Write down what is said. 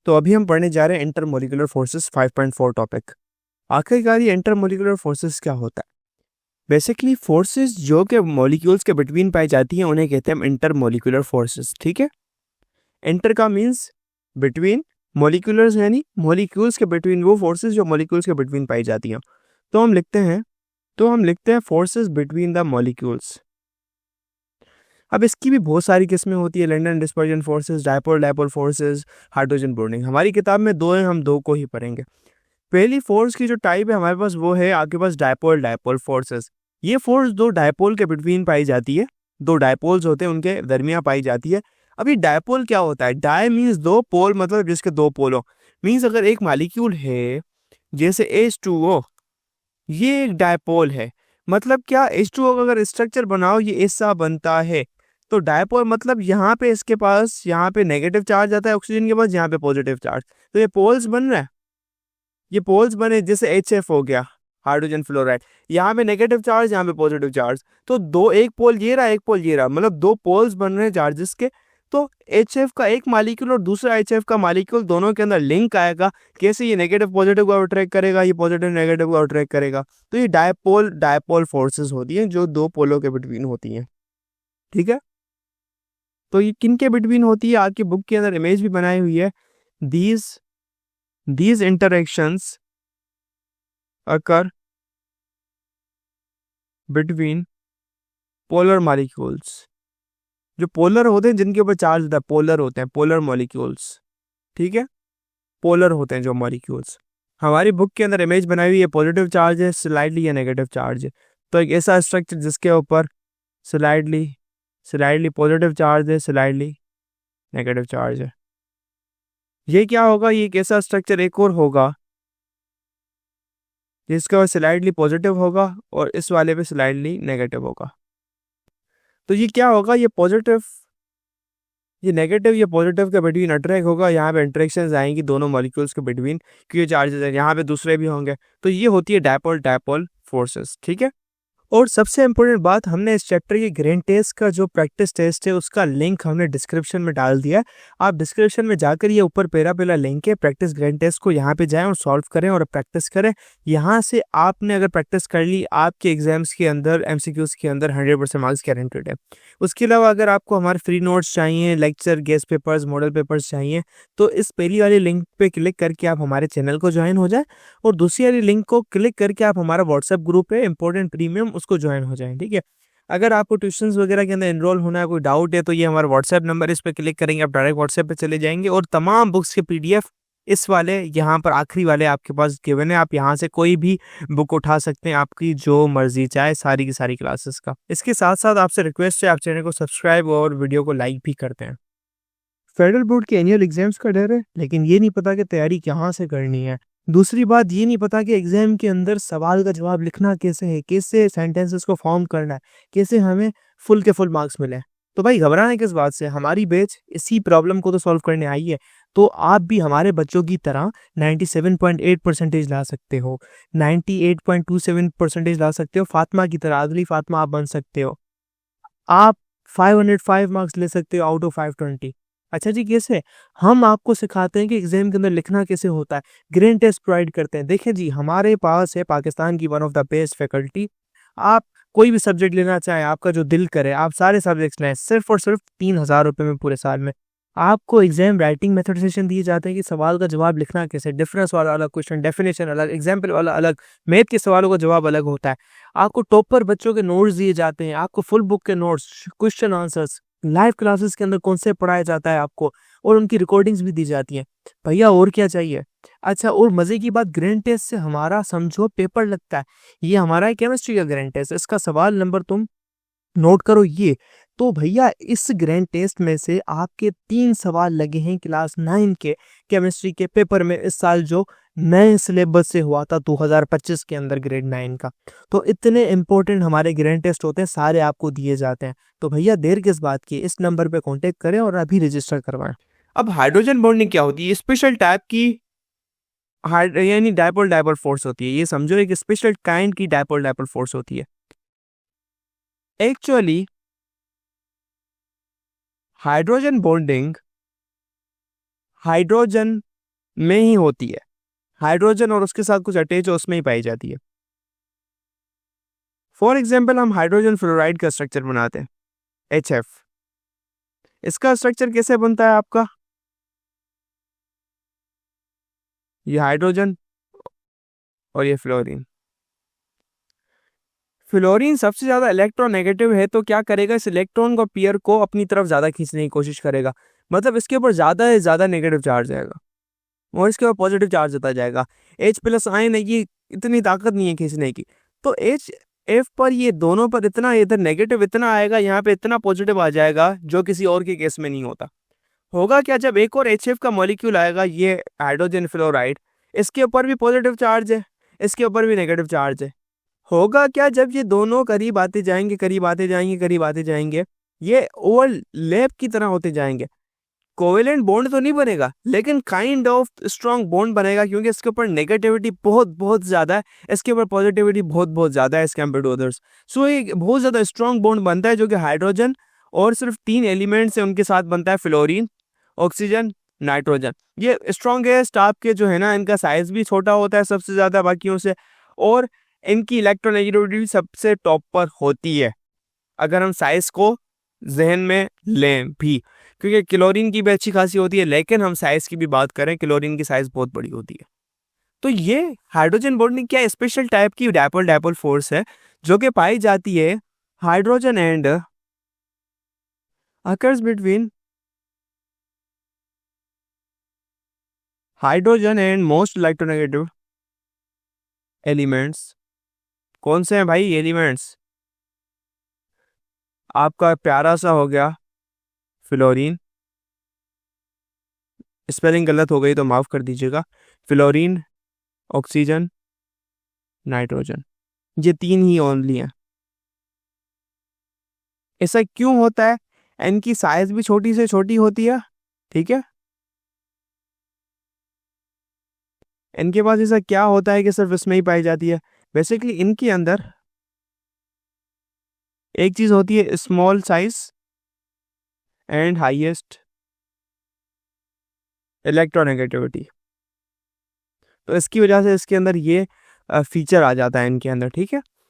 तो अभी हम पढ़ने जा रहे हैं इंटरमोलिकुलर फोर्सेस 5.4 टॉपिक। आखिरकार ये इंटरमोलिकुलर फोर्सेस क्या होता है? बेसिकली फोर्सेस जो कि मॉलिक्यूल्स के बिटवीन पाई जाती हैं उन्हें कहते हैं हम इंटरमोलिकुलर फोर्सेस। ठीक है, इंटर का मीन्स बिटवीन, मॉलिक्यूलर्स यानी मॉलिक्यूल्स के बिटवीन वो फोर्सेस जो मॉलिक्यूल्स के बिटवीन पाई जाती हैं। तो हम लिखते हैं फोर्सेस बिटवीन द मॉलिक्यूल्स। अब इसकी भी बहुत सारी किस्में होती है, London dispersion forces, dipole dipole forces, hydrogen bonding. हमारी किताब में दो हैं, हम दो को ही पढ़ेंगे। पहली फोर्स की जो टाइप है हमारे पास वो है आपके पास डायपोल डायपोल फोर्सेस। ये फोर्स दो डायपोल के बिटवीन पाई जाती है, दो डायपोल्स होते हैं उनके दरमियान पाई जाती है। अभी डायपोल क्या होता है? डाय मीन्स दो, पोल मतलब जिसके दो पोल हो। मीन्स अगर एक मालिक्यूल है जैसे H2O, ये एक डायपोल है। मतलब क्या, H2O का अगर स्ट्रक्चर बनाओ ये ऐसा बनता है। तो डायपोल मतलब यहाँ पे इसके पास, यहाँ पे नेगेटिव चार्ज आता है ऑक्सीजन के पास, यहाँ पे पॉजिटिव चार्ज। तो ये पोल्स बन रहा है, ये पोल्स बने जैसे HF हो गया, हाइड्रोजन फ्लोराइड। यहाँ पे नेगेटिव चार्ज, यहाँ पे पॉजिटिव चार्ज। तो दो, एक पोल ये रहा, एक पोल ये रहा, मतलब दो पोल्स बन रहे हैं चार्जेस के। तो HF का एक मालिक्यूल और दूसरा HF का मालिक्यूल, दोनों के अंदर लिंक आएगा। कैसे? ये नेगेटिव पॉजिटिव को अट्रैक्ट करेगा, ये पॉजिटिव नेगेटिव को अट्रैक्ट करेगा। तो ये डायपोल डायपोल फोर्सेस होती हैं जो दो पोलों के बिटवीन होती हैं। ठीक है, तो ये किन के बिटवीन होती है? आपकी बुक के अंदर इमेज भी बनाई हुई है। These interactions occur between polar molecules. जो पोलर होते हैं, जिनके ऊपर चार्ज होता है, पोलर होते हैं, पोलर मॉलिक्यूल्स। ठीक है, पोलर होते हैं जो मॉलिक्यूल्स। हमारी बुक के अंदर इमेज बनाई हुई है, पॉजिटिव चार्ज है स्लाइडली या नेगेटिव चार्ज है। तो एक ऐसा स्ट्रक्चर जिसके ऊपर स्लाइडली स्लाइडली पॉजिटिव चार्ज है, स्लाइडली नेगेटिव चार्ज है। ये क्या होगा? ये एक ऐसा स्ट्रक्चर एक और होगा जिसका स्लाइडली पॉजिटिव होगा और इस वाले पे स्लाइडली नेगेटिव होगा। तो ये क्या होगा? ये नेगेटिव या पॉजिटिव के बिटवीन अट्रैक्ट होगा, यहाँ पे इंटरेक्शंस आएंगी दोनों मॉलिक्यूल्स के बिटवीन, क्योंकि चार्जेस है, यहाँ पे दूसरे भी होंगे। तो ये होती है डायपोल डायपोल फोर्सेस। ठीक है, और सबसे इंपॉर्टेंट बात, हमने इस चैप्टर के ग्रेन टेस्ट का जो प्रैक्टिस टेस्ट है उसका लिंक हमने डिस्क्रिप्शन में डाल दिया है। आप डिस्क्रिप्शन में जाकर ये ऊपर पहला लिंक है प्रैक्टिस ग्रेन टेस्ट को, यहाँ पे जाएं और सॉल्व करें और प्रैक्टिस करें। यहाँ से आपने अगर प्रैक्टिस कर ली, आपके एग्जाम्स के अंदर, MCQs के अंदर 100% मार्क्स गारंटेड है। उसके अलावा अगर आपको हमारे फ्री नोट्स चाहिए, lecture, guest papers, model papers चाहिए, तो इस पहली वाली लिंक पे क्लिक करके आप हमारे चैनल को ज्वाइन हो जाए, और दूसरी वाली लिंक को क्लिक करके आप हमारा व्हाट्सएप ग्रुप है इंपॉर्टेंट प्रीमियम, उसको ज्वाइन हो जाएं। ठीक है, अगर आपको ट्यूशंस वगैरह के अंदर एनरोल होना है, कोई डाउट है, तो ये हमारा व्हाट्सएप नंबर, इस पर क्लिक करेंगे आप डायरेक्ट व्हाट्सएप पे चले जाएंगे, और तमाम बुक्स के PDF इस वाले यहाँ पर आखिरी वाले आपके पास गिवन है। आप यहाँ से कोई भी बुक उठा सकते हैं, आपकी जो मर्जी चाहे, सारी की सारी क्लासेस का। इसके साथ साथ आपसे रिक्वेस्ट है, आप चैनल को सब्सक्राइब और वीडियो को लाइक भी करते हैं। फेडरल बोर्ड के एनुअल एग्जाम्स का डर है, लेकिन ये नहीं पता कि तैयारी कहाँ से करनी है। दूसरी बात, ये नहीं पता कि एग्जाम के अंदर सवाल का जवाब लिखना कैसे है, कैसे सेंटेंसेस को फॉर्म करना है, कैसे हमें फुल के फुल मार्क्स मिले। तो भाई घबराना किस बात से? हमारी बैच इसी प्रॉब्लम को तो सॉल्व करने आई है। तो आप भी हमारे बच्चों की तरह 97.8% ला सकते हो, 98.27% ला सकते हो, फातिमा की तरह, अदली फातिमा आप बन सकते हो। आप 505 मार्क्स ले सकते हो आउट ऑफ 520। अच्छा जी, कैसे? हम आपको सिखाते हैं कि एग्जाम के अंदर लिखना कैसे होता है, ग्रेन टेस्ट प्रोवाइड करते हैं। देखें जी, हमारे पास है पाकिस्तान की one of the best faculty. आप कोई भी सब्जेक्ट लेना चाहें, आपका जो दिल करे, आप सारे सब्जेक्ट्स लें, सिर्फ और सिर्फ 3,000 रुपये में पूरे साल में। आपको एग्जाम राइटिंग मेथड सेशन दिए जाते हैं कि सवाल का जवाब लिखना कैसे, डिफरेंस वाला अलग क्वेश्चन, डेफिनेशन अलग, एग्जाम्पल वाला अलग, मैथ के सवालों का जवाब अलग होता है। आपको टॉपर बच्चों के नोट्स दिए जाते हैं, आपको फुल बुक के notes, question answers, live classes के अंदर कॉन्सेप्ट पढ़ाया जाता है आपको, और उनकी रिकॉर्डिंग्स भी दी जाती हैं। भैया और क्या चाहिए? अच्छा, और मजे की बात, ग्रैंड टेस्ट से हमारा समझो पेपर लगता है। ये हमारा है केमिस्ट्री का ग्रैंड टेस्ट, इसका सवाल नंबर तुम नोट करो ये। तो भैया इस ग्रैंड टेस्ट में से आपके 3 सवाल लगे हैं क्लास 9 के केमिस्ट्री के पेपर में, इस साल जो नए सिलेबस से हुआ था 2025 के अंदर ग्रेड 9 का। तो इतने इंपॉर्टेंट हमारे ग्रैंड टेस्ट होते हैं, सारे आपको दिए जाते हैं। तो भैया देर किस बात की, इस नंबर पे कांटेक्ट करें और अभी रजिस्टर करवाएं। अब हाइड्रोजन बॉन्डिंग क्या होती है? स्पेशल टाइप की यानी डायपोल डायपोल फोर्स होती है। ये समझो एक स्पेशल काइंड की डायपोल डायपोल फोर्स होती है। एक्चुअली हाइड्रोजन बॉन्डिंग, हाइड्रोजन में ही होती है, हाइड्रोजन और उसके साथ कुछ अटैच हो उसमें ही पाई जाती है। फॉर एग्जाम्पल हम हाइड्रोजन फ्लोराइड का स्ट्रक्चर बनाते हैं HF। इसका स्ट्रक्चर कैसे बनता है आपका, ये हाइड्रोजन और ये फ्लोरीन। फ्लोरीन सबसे ज्यादा इलेक्ट्रोनेगेटिव है, तो क्या करेगा, इस इलेक्ट्रॉन को पेयर को अपनी तरफ ज्यादा खींचने की कोशिश करेगा, मतलब इसके ऊपर ज्यादा से ज्यादा नेगेटिव चार्ज आएगा और इसके ऊपर पॉजिटिव चार्ज होता जाएगा। H+ आयन है, ये इतनी ताकत नहीं है खींचने की, तो HF पर ये दोनों पर इतना इधर नेगेटिव इतना आएगा, यहाँ पे इतना पॉजिटिव आ जाएगा जो किसी और के केस में नहीं होता। होगा क्या, जब एक और HF का मॉलिक्यूल आएगा, ये हाइड्रोजन फ्लोराइड, इसके ऊपर भी पॉजिटिव चार्ज है, इसके ऊपर भी नेगेटिव चार्ज है। होगा क्या, जब ये दोनों करीब आते जाएंगे, करीब आते जाएंगे, करीब आते जाएंगे, ये ओवरलैप की तरह होते जाएंगे। कोवेलेंट बॉन्ड तो नहीं बनेगा, लेकिन काइंड ऑफ स्ट्रॉन्ग बॉन्ड बनेगा, क्योंकि इसके ऊपर नेगेटिविटी बहुत बहुत ज्यादा है, इसके ऊपर पॉजिटिविटी बहुत बहुत ज्यादा है एज कम्पेयर टू अदर्स। सो ये बहुत ज्यादा स्ट्रॉन्ग बॉन्ड बनता है, जो कि हाइड्रोजन और सिर्फ 3 एलिमेंट्स है उनके साथ बनता है, फ्लोरीन, ऑक्सीजन, नाइट्रोजन। ये स्ट्रॉन्गेस्ट आपके जो है ना, इनका साइज भी छोटा होता है सबसे ज्यादा बाकियों से, और इनकी इलेक्ट्रोनेगेटिविटी सबसे टॉप पर होती है, अगर हम साइज को जहन में लें भी, क्योंकि क्लोरीन की भी अच्छी खासी होती है, लेकिन हम साइज की भी बात करें, क्लोरीन की साइज बहुत बड़ी होती है। तो ये हाइड्रोजन बॉन्डिंग क्या स्पेशल टाइप की डायपोल डायपोल फोर्स है, जो कि पाई जाती है hydrogen and occurs between hydrogen and most electronegative elements. कौन से हैं भाई एलिमेंट्स, आपका प्यारा सा हो गया फ्लोरीन, स्पेलिंग गलत हो गई तो माफ कर दीजिएगा, फ्लोरीन, ऑक्सीजन, नाइट्रोजन, ये 3 ही ओनली हैं। ऐसा क्यों होता है, इनकी साइज भी छोटी से छोटी होती है, ठीक है। इनके पास ऐसा क्या होता है कि सिर्फ इसमें ही पाई जाती है, बेसिकली इनके अंदर एक चीज होती है small size and highest electronegativity, तो इसकी वजह से इसके अंदर ये फीचर आ जाता है इनके अंदर, ठीक है।